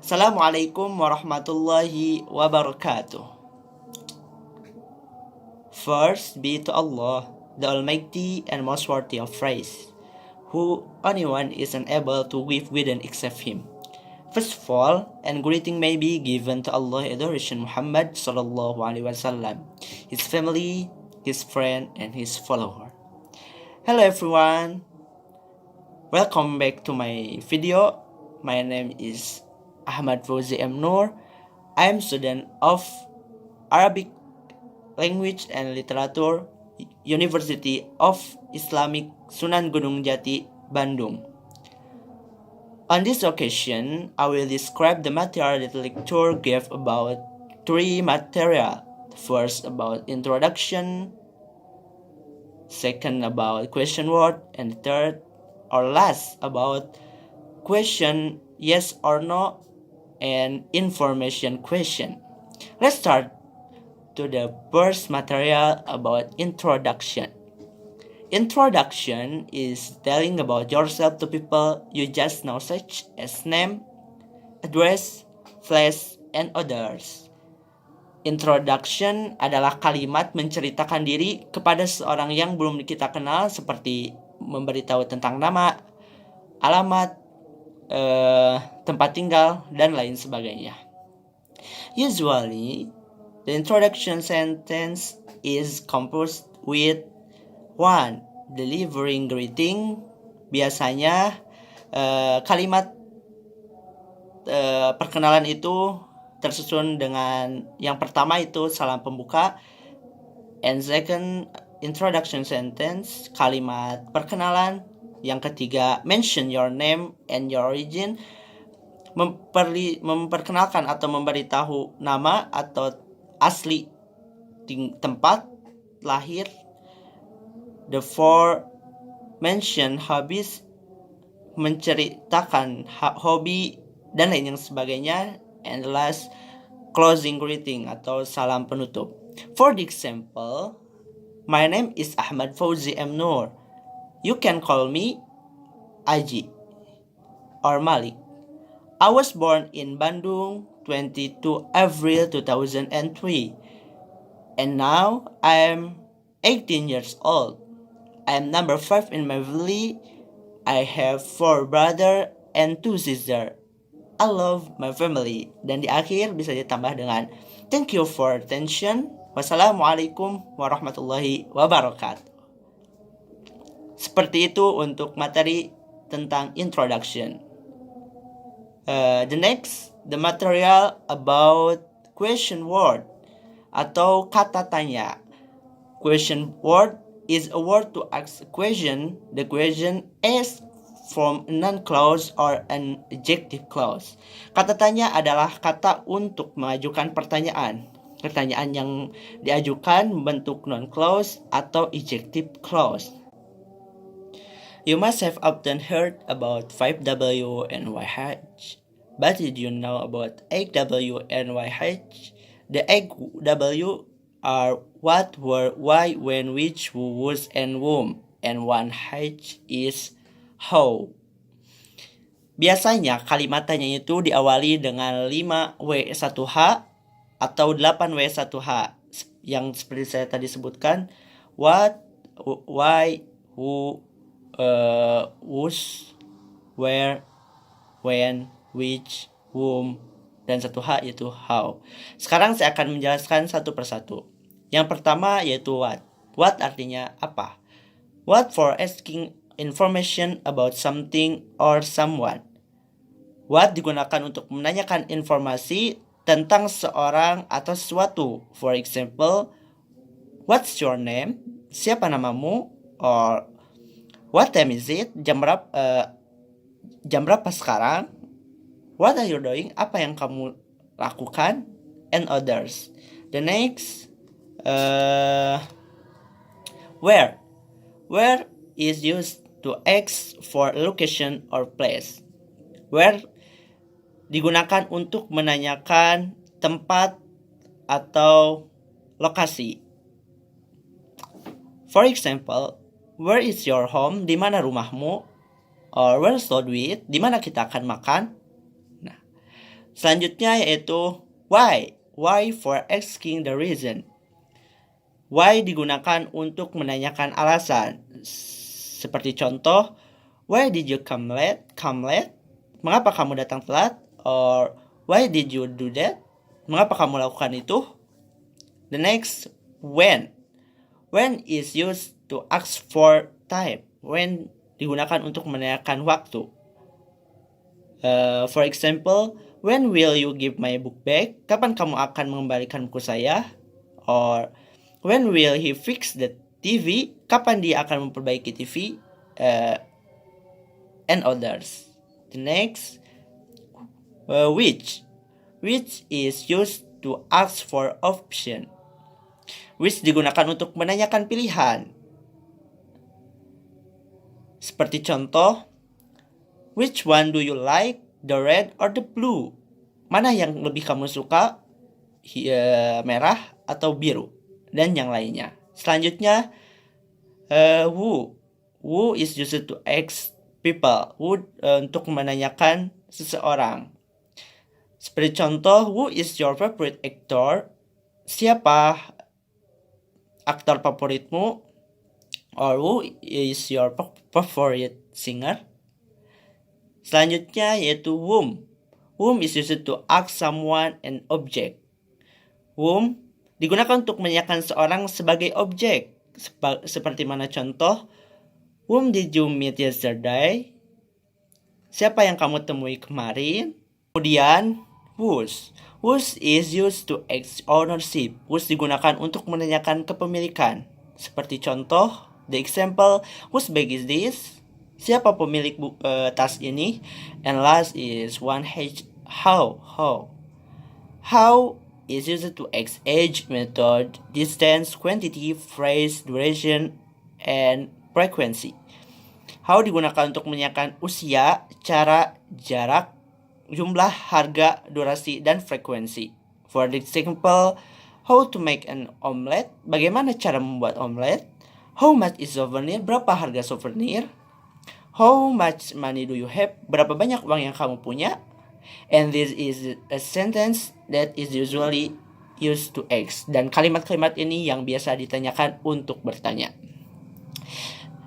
Assalamualaikum warahmatullahi wabarakatuh. First be to Allah, the Almighty and most worthy of praise, who only one is unable to give within except Him. First of all, and greeting may be given to Allah adoration Muhammad sallallahu alaihi wasallam, his family, his friend, and his follower. Hello everyone, welcome back to my video. My name is Ahmad Fauzi M. Nur. I am student of Arabic Language and Literature, University of Islamic Sunan Gunung Jati, Bandung. On this occasion, I will describe the material that the lecture gave about three material. First about introduction, second about question word, and third or last about question yes or no and information question. Let's start to the first material about introduction. Introduction is telling about yourself to people you just know, such as name, address, place, and others. Introduction adalah kalimat menceritakan diri kepada seorang yang belum kita kenal, seperti memberitahu tentang nama, alamat, tempat tinggal, dan lain sebagainya. Usually, the introduction sentence is composed with one, delivering greeting. Biasanya kalimat perkenalan itu tersusun dengan yang pertama itu salam pembuka, and second introduction sentence kalimat perkenalan, yang ketiga mention your name and your origin, memperkenalkan atau memberitahu nama atau asli tempat lahir. The four mention hobbies, menceritakan hobi dan lain yang sebagainya. And the last closing greeting atau salam penutup. For the example, my name is Ahmad Fauzi M. Nur. You can call me Aji or Malik. I was born in Bandung 22 April 2003, and now I am 18 years old. I am number 5 in my family. I have 4 brothers and 2 sisters. I love my family. Dan di akhir bisa ditambah dengan thank you for attention. Wassalamualaikum warahmatullahi wabarakatuh. Seperti itu untuk materi tentang introduction. The next, the material about question word atau kata tanya. Question word is a word to ask a question. The question is from a noun clause or an adjective clause. Kata tanya adalah kata untuk mengajukan pertanyaan. Pertanyaan yang diajukan membentuk noun clause atau adjective clause. You must have often heard about 5W and YH. But did you know about 8W and YH? The 8W are what, where, why, when, which, who, whose, and whom. And 1H is how. Biasanya kalimat tanya itu diawali dengan 5W1H atau 8W1H. Yang seperti saya tadi sebutkan, what, why, who, whose, where, when, which, whom, dan 1H yaitu how. Sekarang saya akan menjelaskan satu persatu. Yang pertama yaitu what. What artinya apa? What for asking information about something or someone. What digunakan untuk menanyakan informasi tentang seorang atau sesuatu. For example, what's your name? Siapa namamu? Or what time is it? Jam berapa sekarang? What are you doing? Apa yang kamu lakukan? And others. The next, where. Where is used to ask for location or place. Where digunakan untuk menanyakan tempat atau lokasi. For example, where is your home? Di mana rumahmu? Or where's the with? Di mana kita akan makan? Nah, Selanjutnya yaitu why. Why for asking the reason. Why digunakan untuk menanyakan alasan. Seperti contoh, why did you come late? Mengapa kamu datang telat? Or why did you do that? Mengapa kamu lakukan itu? The next, when. When is used to ask for time. When digunakan untuk menanyakan waktu. For example, when will you give my book back? Kapan kamu akan mengembalikan buku saya? Or when will he fix the TV? Kapan dia akan memperbaiki TV? And others. The next, which. Which is used to ask for option. Which digunakan untuk menanyakan pilihan. Seperti contoh, which one do you like, the red or the blue? Mana yang lebih kamu suka, merah atau biru? Dan yang lainnya. Selanjutnya, who. Who is used to ask people. Who untuk menanyakan seseorang. Seperti contoh, who is your favorite actor? Siapa aktor favoritmu? Or who is your favorite singer? Selanjutnya yaitu whom. Whom is used to ask someone an object. Whom digunakan untuk menanyakan seorang sebagai objek. Seperti mana contoh, whom did you meet yesterday? Siapa yang kamu temui kemarin? Kemudian, whose. Whose is used to ask ownership. Whose digunakan untuk menanyakan kepemilikan. Seperti contoh, the example, whose bag is this? Siapa pemilik tas ini? And last is one H. How. How is used to ask age, method, distance, quantity, phrase, duration, and frequency. How digunakan untuk menanyakan usia, cara, jarak, jumlah, harga, durasi, dan frekuensi. For example, how to make an omelette. Bagaimana cara membuat omelet? How much is souvenir? Berapa harga souvenir? How much money do you have? Berapa banyak uang yang kamu punya? And this is a sentence that is usually used to ask. Dan kalimat-kalimat ini yang biasa ditanyakan untuk bertanya.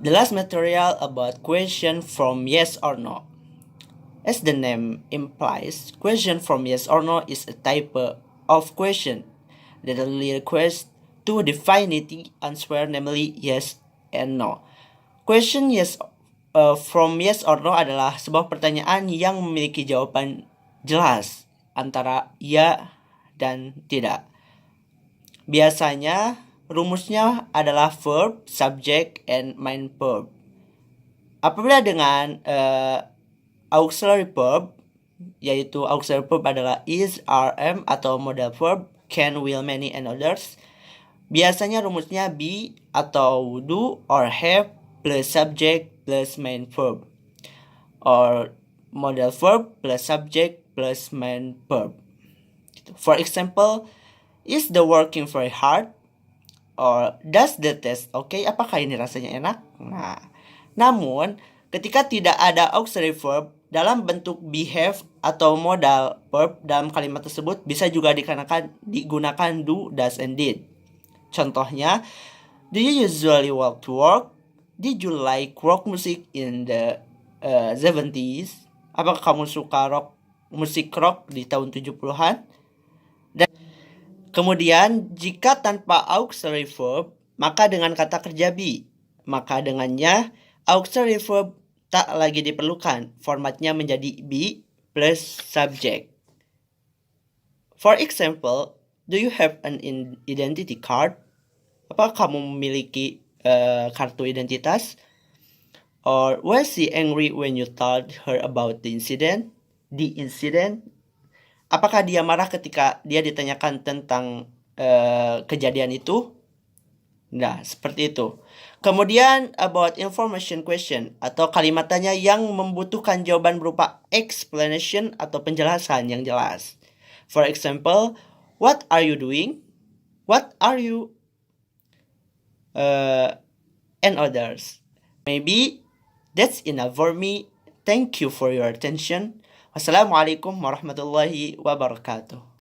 The last material about question from yes or no. As the name implies, question from yes or no is a type of question that only requires two definite answers, namely yes and no. Question from yes or no adalah sebuah pertanyaan yang memiliki jawaban jelas antara ya dan tidak. Biasanya rumusnya adalah verb, subject, and main verb. Apabila dengan auxiliary verb, yaitu auxiliary verb adalah is, are, am, atau modal verb can, will, many, and others. Biasanya rumusnya be atau do or have plus subject plus main verb, or modal verb plus subject plus main verb. For example, is the working very hard? Or does the test okay? Apakah ini rasanya enak? Nah, namun ketika tidak ada auxiliary verb dalam bentuk behave atau modal verb dalam kalimat tersebut bisa juga digunakan do, does, and did. Contohnya, do you usually walk to work? Did you like rock music in the 70s? Apakah kamu suka musik rock di tahun 70-an? Kemudian, jika tanpa auxiliary verb, maka dengan kata kerja be. Maka dengannya, auxiliary verb tak lagi diperlukan. Formatnya menjadi be plus subject. For example, do you have an identity card? Apakah kamu memiliki kartu identitas? Or was she angry when you told her about the incident? The incident? Apakah dia marah ketika dia ditanyakan tentang kejadian itu? Nah, seperti itu. Kemudian about information question atau kalimat tanya yang membutuhkan jawaban berupa explanation atau penjelasan yang jelas. For example, what are you doing? What are you? And others. Maybe that's enough for me. Thank you for your attention. Wassalamualaikum warahmatullahi wabarakatuh.